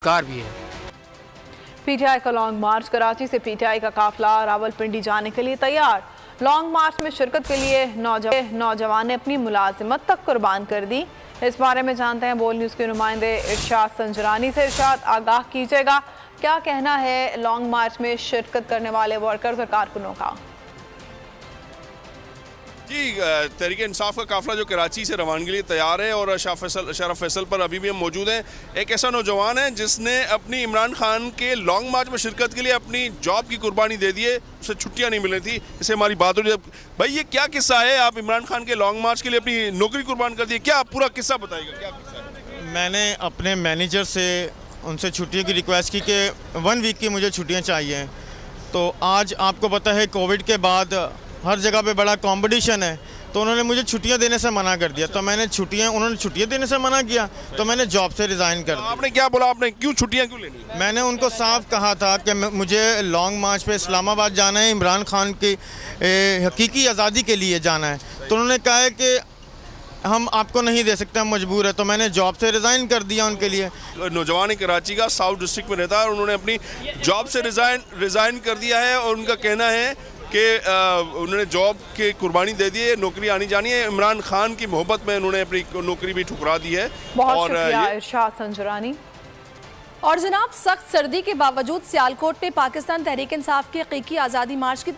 Car भी है। PTI का लॉन्ग मार्च। कराची से पीटीआई का काफिला रावलपिंडी जाने के लिए तैयार। लॉन्ग मार्च में शिरकत के लिए नौजवान ने अपनी मुलाजिमत तक कुर्बान कर दी। इस बारे में जानते हैं बोल न्यूज़ के नुमाइंदे इरशाद संजरानी से। इरशाद, आगाह कीजिएगा, क्या कहना है लॉन्ग मार्च में शिरकत करने वाले वर्कर्स और कारकुनों का? जी, तहरीक इंसाफ का काफिला जो कराची से रवानगी के लिए तैयार है और शरफ फैसल पर अभी भी हम मौजूद हैं। एक ऐसा नौजवान है जिसने अपनी इमरान खान के लॉन्ग मार्च में शिरकत के लिए अपनी जॉब की कुर्बानी दे दी है। उसे छुट्टियां नहीं मिल रही थी। इससे हमारी बात हो रही है। भाई, ये क्या किस्सा है? आप इमरान खान के लॉन्ग मार्च के लिए अपनी नौकरी कुर्बान कर दी, क्या पूरा किस्सा बताइएगा, क्या किस्सा है? मैंने अपने मैनेजर से उनसे छुट्टियों की रिक्वेस्ट की कि 1 वीक की मुझे छुट्टियाँ चाहिए। तो आज आपको पता है कोविड के बाद हर जगह पे बड़ा कंपटीशन है, तो उन्होंने मुझे छुट्टियां देने से मना कर दिया। तो मैंने उन्होंने छुट्टियां देने से मना किया, तो मैंने जॉब से रिज़ाइन कर दिया। आपने क्या बोला? आपने क्यों छुट्टियां क्यों लेनी? मैंने उनको साफ कहा था कि मुझे लॉन्ग मार्च पे इस्लामाबाद जाना है, इमरान खान की हकीकी आज़ादी के लिए जाना है। तो उन्होंने कहा है कि हम आपको नहीं दे सकते, हम मजबूर है। तो मैंने जॉब से रिज़ाइन कर दिया उनके लिए। नौजवान कराची का साउथ डिस्ट्रिक्ट में रहता है और उन्होंने अपनी जॉब से रिज़ाइन कर दिया है और उनका कहना है कि उन्होंने जॉब की कुर्बानी दे दी है, नौकरी आनी जानी है। इमरान खान की मोहब्बत में उन्होंने अपनी नौकरी भी ठुकरा दी है। बहुत शुक्रिया इरशाद संजरानी। और जनाब, सख्त सर्दी के बावजूद सियालकोट में पाकिस्तान तहरीक इंसाफ के हकीकी आज़ादी मार्च की